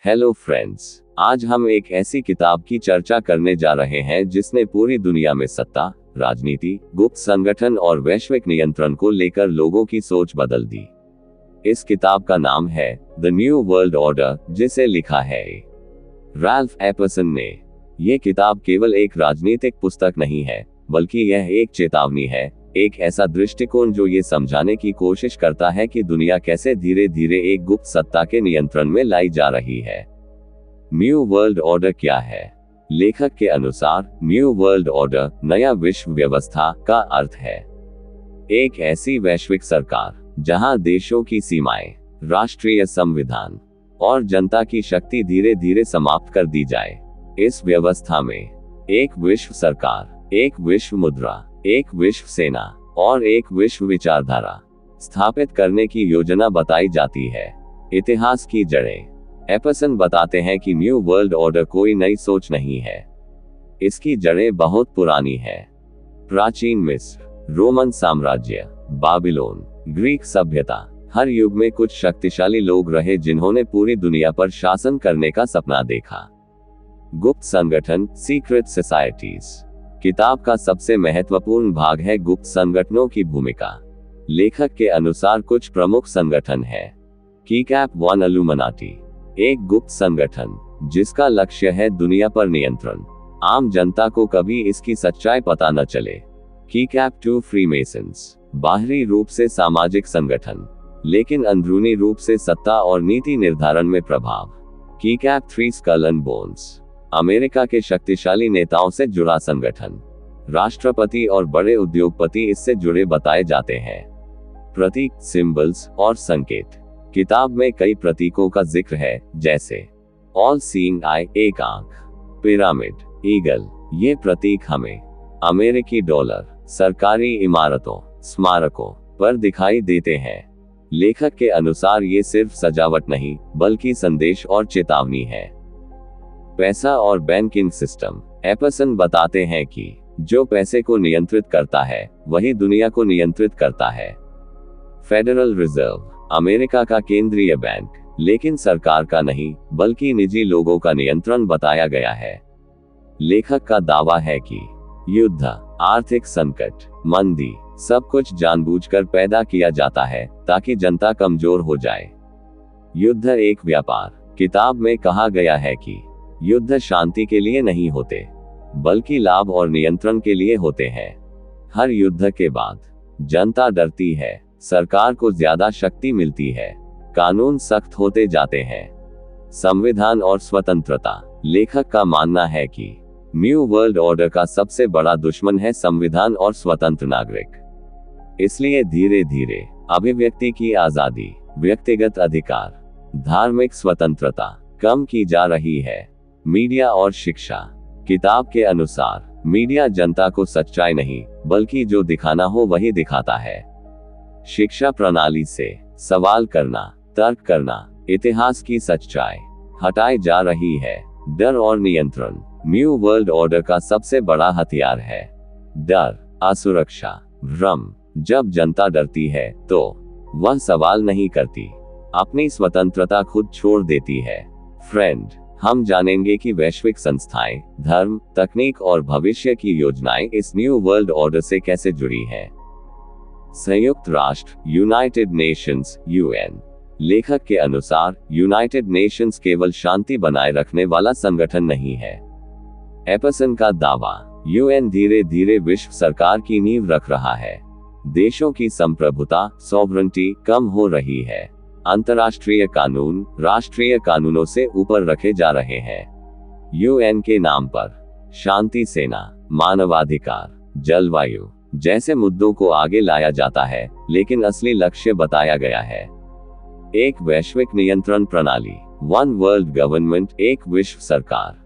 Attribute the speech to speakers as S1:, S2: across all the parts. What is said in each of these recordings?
S1: Hello friends, आज हम एक ऐसी किताब की चर्चा करने जा रहे हैं जिसने पूरी दुनिया में सत्ता, राजनीति, गुप्त संगठन और वैश्विक नियंत्रण को लेकर लोगों की सोच बदल दी। इस किताब का नाम है द न्यू वर्ल्ड ऑर्डर, जिसे लिखा है राल्फ एपर्सन ने। यह किताब केवल एक राजनीतिक पुस्तक नहीं है, बल्कि यह एक चेतावनी है, एक ऐसा दृष्टिकोण जो ये समझाने की कोशिश करता है कि दुनिया कैसे धीरे धीरे एक गुप्त सत्ता के नियंत्रण में लाई जा रही है। न्यू वर्ल्ड ऑर्डर क्या है? लेखक के अनुसार न्यू वर्ल्ड ऑर्डर, नया विश्व व्यवस्था का अर्थ है एक ऐसी वैश्विक सरकार जहां देशों की सीमाएं, राष्ट्रीय संविधान और जनता की शक्ति धीरे धीरे समाप्त कर दी जाए। इस व्यवस्था में एक विश्व सरकार, एक विश्व मुद्रा, एक विश्व सेना और एक विश्व विचारधारा स्थापित करने की योजना बताई जाती है। इतिहास की जड़ें। एपर्सन बताते हैं कि न्यू वर्ल्ड ऑर्डर कोई नई सोच नहीं है, इसकी जड़ें बहुत पुरानी है। प्राचीन मिस्र, रोमन साम्राज्य, बाबिलोन, ग्रीक सभ्यता, हर युग में कुछ शक्तिशाली लोग रहे जिन्होंने पूरी दुनिया पर शासन करने का सपना देखा। गुप्त संगठन, सीक्रेट सोसाइटीज। किताब का सबसे महत्वपूर्ण भाग है गुप्त संगठनों की भूमिका। लेखक के अनुसार कुछ प्रमुख संगठन है। कीकैप वन इल्यूमिनाटी, एक गुप्त संगठन जिसका लक्ष्य है दुनिया पर नियंत्रण, आम जनता को कभी इसकी सच्चाई पता न चले। कीकैप टू फ्रीमेसन्स, बाहरी रूप से सामाजिक संगठन, लेकिन अंदरूनी रूप से सत्ता और नीति निर्धारण में प्रभाव। कीकैप three skull and bones, America के शक्तिशाली नेताओं से जुड़ा संगठन, राष्ट्रपति और बड़े उद्योगपति इससे जुड़े बताए जाते हैं। प्रतीक, सिंबल्स और संकेत। किताब में कई प्रतीकों का जिक्र है, जैसे ऑल सीइंग आई, एक आंख, पिरामिड, ईगल। ये प्रतीक हमें अमेरिकी डॉलर, सरकारी इमारतों, स्मारकों पर दिखाई देते हैं। लेखक के अनुसार ये सिर्फ सजावट नहीं, बल्कि संदेश और चेतावनी है। पैसा और बैंकिंग सिस्टम। एपर्सन बताते हैं कि जो पैसे को नियंत्रित करता है वही दुनिया को नियंत्रित करता है। फेडरल रिजर्व, अमेरिका का केंद्रीय बैंक, लेकिन सरकार का नहीं, बल्कि निजी लोगों का नियंत्रण बताया गया है। लेखक का दावा है कि युद्ध, आर्थिक संकट, मंदी, सब कुछ जानबूझकर पैदा किया जाता है ताकि जनता कमजोर हो जाए। युद्ध एक व्यापार। किताब में कहा गया है कि युद्ध शांति के लिए नहीं होते, बल्कि लाभ और नियंत्रण के लिए होते हैं। हर युद्ध के बाद जनता डरती है, सरकार को ज्यादा शक्ति मिलती है, कानून सख्त होते जाते हैं। संविधान और स्वतंत्रता। लेखक का मानना है कि न्यू वर्ल्ड ऑर्डर का सबसे बड़ा दुश्मन है संविधान और स्वतंत्र नागरिक। इसलिए धीरे धीरे अभिव्यक्ति की आजादी, व्यक्तिगत अधिकार, धार्मिक स्वतंत्रता कम की जा रही है। मीडिया और शिक्षा। किताब के अनुसार मीडिया जनता को सच्चाई नहीं, बल्कि जो दिखाना हो वही दिखाता है। शिक्षा प्रणाली से सवाल करना, तर्क करना, इतिहास की सच्चाई हटाई जा रही है। डर और नियंत्रण न्यू वर्ल्ड ऑर्डर का सबसे बड़ा हथियार है। डर, असुरक्षा, भ्रम। जब जनता डरती है तो वह सवाल नहीं करती, अपनी स्वतंत्रता खुद छोड़ देती है। फ्रेंड, हम जानेंगे कि वैश्विक संस्थाएं, धर्म, तकनीक और भविष्य की योजनाएं इस न्यू वर्ल्ड ऑर्डर से कैसे जुड़ी हैं। संयुक्त राष्ट्र, यूनाइटेड नेशंस, यूएन। लेखक के अनुसार यूनाइटेड नेशंस केवल शांति बनाए रखने वाला संगठन नहीं है। एपर्सन का दावा, यूएन धीरे धीरे विश्व सरकार की नींव रख रहा है। देशों की संप्रभुता, सॉवरेंटी कम हो रही है। अंतर्राष्ट्रीय कानून राष्ट्रीय कानूनों से ऊपर रखे जा रहे हैं। यूएन के नाम पर शांति सेना, मानवाधिकार, जलवायु जैसे मुद्दों को आगे लाया जाता है, लेकिन असली लक्ष्य बताया गया है एक वैश्विक नियंत्रण प्रणाली, वन वर्ल्ड गवर्नमेंट, एक विश्व सरकार।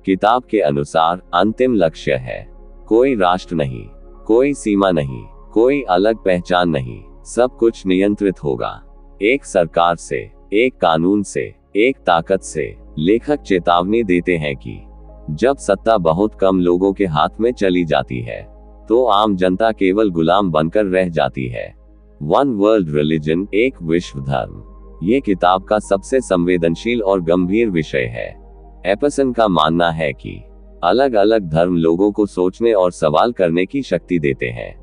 S1: किताब के अनुसार अंतिम लक्ष्य है कोई राष्ट्र नहीं, कोई सीमा नहीं, कोई अलग पहचान नहीं, सब कुछ नियंत्रित होगा एक सरकार से, एक कानून से, एक ताकत से। लेखक चेतावनी देते हैं कि जब सत्ता बहुत कम लोगों के हाथ में चली जाती है तो आम जनता केवल गुलाम बनकर रह जाती है। वन वर्ल्ड रिलीजन, एक विश्व धर्म, ये किताब का सबसे संवेदनशील और गंभीर विषय है। एपसन का मानना है कि अलग अलग धर्म लोगों को सोचने और सवाल करने की शक्ति देते हैं।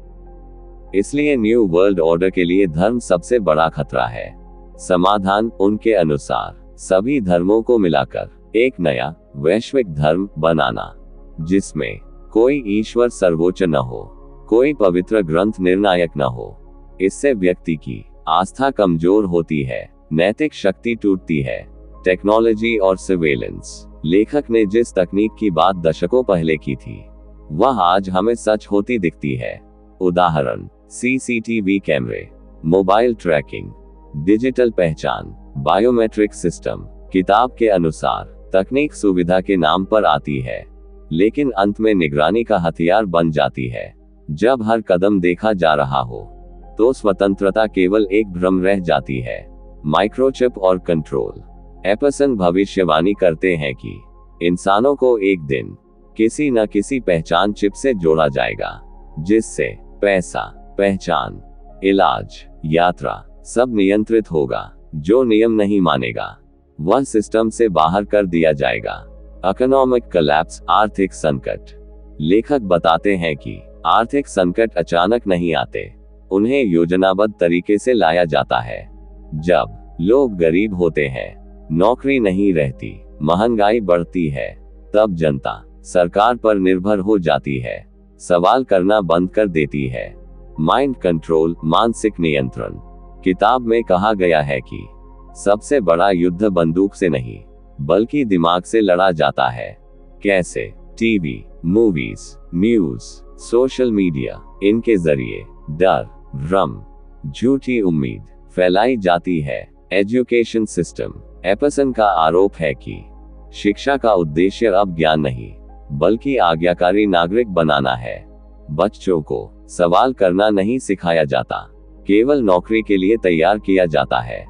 S1: इसलिए न्यू वर्ल्ड ऑर्डर के लिए धर्म सबसे बड़ा खतरा है। समाधान उनके अनुसार सभी धर्मों को मिलाकर एक नया वैश्विक धर्म बनाना, जिसमें कोई ईश्वर सर्वोच्च न हो, कोई पवित्र ग्रंथ निर्णायक न हो। इससे व्यक्ति की आस्था कमजोर होती है, नैतिक शक्ति टूटती है। टेक्नोलॉजी और सर्वेलेंस। लेखक ने जिस तकनीक की बात दशकों पहले की थी, वह आज हमें सच होती दिखती है। उदाहरण, सीसीटीवी कैमरे, मोबाइल ट्रैकिंग, डिजिटल पहचान, बायोमेट्रिक सिस्टम। किताब के अनुसार तकनीक सुविधा के नाम पर आती है, लेकिन अंत में निगरानी का हथियार बन जाती है। जब हर कदम देखा जा रहा हो, तो स्वतंत्रता केवल एक भ्रम रह जाती है। माइक्रोचिप और कंट्रोल। एपसन भविष्यवाणी करते हैं कि इंसानों को एक दिन किसी न किसी पहचान चिप से जोड़ा जाएगा, जिससे पैसा, पहचान, इलाज, यात्रा सब नियंत्रित होगा। जो नियम नहीं मानेगा, वह सिस्टम से बाहर कर दिया जाएगा। Economic collapse. आर्थिक संकट। लेखक बताते हैं कि आर्थिक संकट अचानक नहीं आते, उन्हें योजनाबद्ध तरीके से लाया जाता है। जब लोग गरीब होते हैं, नौकरी नहीं रहती, महंगाई बढ़ती है, तब जनता सरकार पर निर्भर हो जाती है, सवाल करना बंद कर देती है। Mind control. मानसिक नियंत्रण। किताब में कहा गया है कि सबसे बड़ा युद्ध बंदूक से नहीं, बल्कि दिमाग से लड़ा जाता है। कैसे? TV, movies, news, social media, इनके जरिए डर, भ्रम, झूठी उम्मीद फैलाई जाती है। Education system. एपसन का आरोप है कि शिक्षा का उद्देश्य अब ज्ञान नहीं, बल्कि आज्ञाकारी नागरिक बनाना है। बच्चों को सवाल करना नहीं सिखाया जाता, केवल नौकरी के लिए तैयार किया जाता है।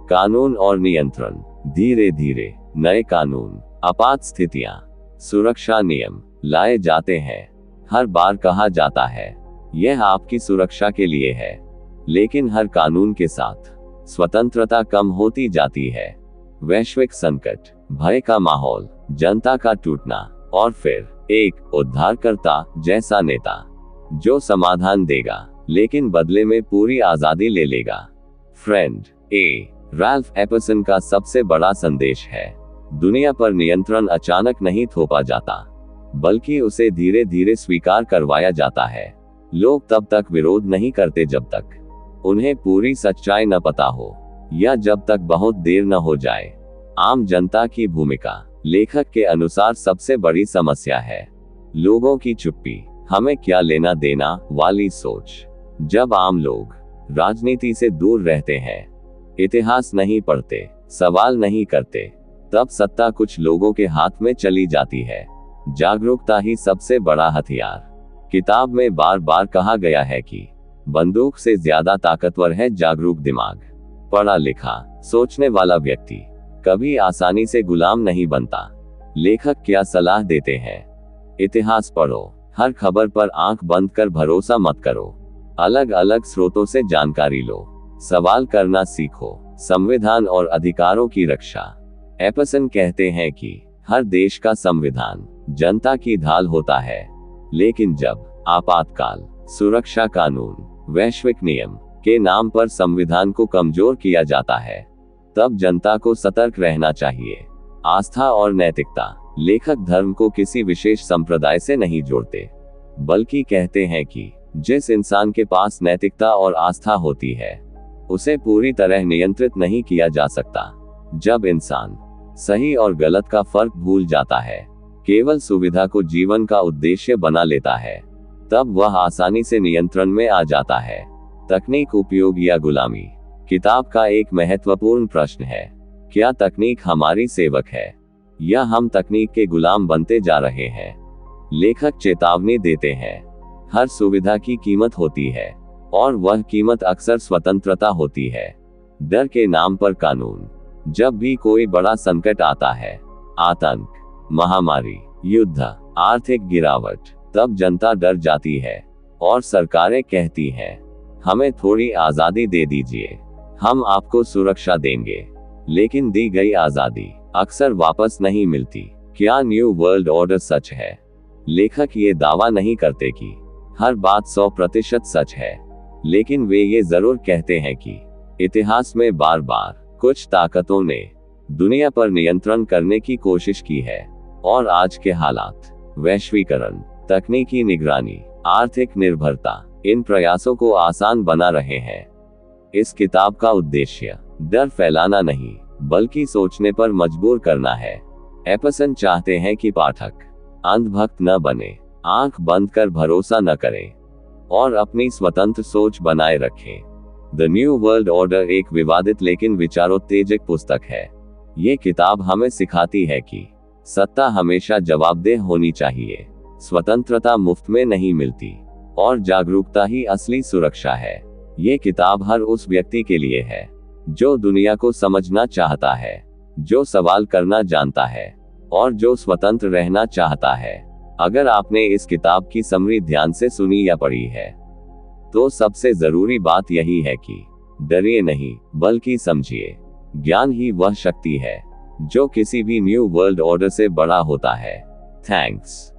S1: कानून और नियंत्रण। धीरे धीरे नए कानून, आपात स्थितियां, सुरक्षा नियम लाए जाते हैं। हर बार कहा जाता है, यह आपकी सुरक्षा के लिए है, लेकिन हर कानून के साथ स्वतंत्रता कम होती जाती है। वैश्विक संकट, भय का माहौल, जनता का टूटना, और फिर एक उद्धारकर्ता जैसा नेता जो समाधान देगा, लेकिन बदले में पूरी आजादी ले लेगा। फ्रेंड। राल्फ एपसन का सबसे बड़ा संदेश है, दुनिया पर नियंत्रण अचानक नहीं थोपा जाता, बल्कि उसे धीरे धीरे स्वीकार करवाया जाता है। लोग तब तक विरोध नहीं करते जब तक उन्हें पूरी सच्चाई न पता हो, या जब तक बहुत देर न हो जाए। आम जनता की भूमिका। लेखक के अनुसार सबसे बड़ी समस्या है लोगों की चुप्पी, हमें क्या लेना देना वाली सोच। जब आम लोग राजनीति से दूर रहते हैं, इतिहास नहीं पढ़ते, सवाल नहीं करते, तब सत्ता कुछ लोगों के हाथ में चली जाती है। जागरूकता ही सबसे बड़ा हथियार। किताब में बार बार कहा गया है कि बंदूक से ज्यादा ताकतवर है जागरूक दिमाग। पढ़ा लिखा, सोचने वाला व्यक्ति कभी आसानी से गुलाम नहीं बनता। लेखक क्या सलाह देते हैं? इतिहास पढ़ो, हर खबर पर आंख बंद कर भरोसा मत करो, अलग अलग स्रोतों से जानकारी लो, सवाल करना सीखो। संविधान और अधिकारों की रक्षा। एपसन कहते हैं कि हर देश का संविधान जनता की ढाल होता है, लेकिन जब आपातकाल, सुरक्षा कानून, वैश्विक नियम के नाम पर संविधान को कमजोर किया जाता है, तब जनता को सतर्क रहना चाहिए। आस्था और नैतिकता। लेखक धर्म को किसी विशेष संप्रदाय से नहीं जोड़ते, बल्कि कहते हैं कि जिस इंसान के पास नैतिकता और आस्था होती है, उसे पूरी तरह नियंत्रित नहीं किया जा सकता। जब इंसान सही और गलत का फर्क भूल जाता है, केवल सुविधा को जीवन का उद्देश्य बना लेता है, तब वह आसानी से नियंत्रण में आ जाता है। तकनीक उपयोग या गुलामी। किताब का एक महत्वपूर्ण प्रश्न है, क्या तकनीक हमारी सेवक है, या हम तकनीक के गुलाम बनते जा रहे हैं? लेखक चेतावनी देते हैं, हर सुविधा की कीमत होती है, और वह कीमत अक्सर स्वतंत्रता होती है। डर के नाम पर कानून। जब भी कोई बड़ा संकट आता है, आतंक, महामारी, युद्ध, आर्थिक गिरावट, तब जनता डर जाती है और सरकारें कहती हैं, हमें थोड़ी आजादी दे दीजिए, हम आपको सुरक्षा देंगे, लेकिन दी गई आजादी अक्सर वापस नहीं मिलती। क्या न्यू वर्ल्ड ऑर्डर सच है? लेखक ये दावा नहीं करते कि हर बात 100% सच है, लेकिन वे ये जरूर कहते हैं कि इतिहास में बार बार कुछ ताकतों ने दुनिया पर नियंत्रण करने की कोशिश की है, और आज के हालात, वैश्वीकरण, तकनीकी निगरानी, आर्थिक निर्भरता इन प्रयासों को आसान बना रहे हैं। इस किताब का उद्देश्य डर फैलाना नहीं, बल्कि सोचने पर मजबूर करना है। एपसन चाहते हैं कि पाठक अंधभक्त न बने, आंख बंद कर भरोसा न करें, और अपनी स्वतंत्र सोच बनाए रखें। द न्यू वर्ल्ड ऑर्डर एक विवादित लेकिन विचारोत्तेजक पुस्तक है। ये किताब हमें सिखाती है कि सत्ता हमेशा जवाबदेह होनी चाहिए, स्वतंत्रता मुफ्त में नहीं मिलती, और जागरूकता ही असली सुरक्षा है। ये किताब हर उस व्यक्ति के लिए है जो दुनिया को समझना चाहता है, जो सवाल करना जानता है, और जो स्वतंत्र रहना चाहता है। अगर आपने इस किताब की समरी ध्यान से सुनी या पढ़ी है, तो सबसे जरूरी बात यही है कि डरिए नहीं, बल्कि समझिए। ज्ञान ही वह शक्ति है जो किसी भी न्यू वर्ल्ड ऑर्डर से बड़ा होता है। थैंक्स।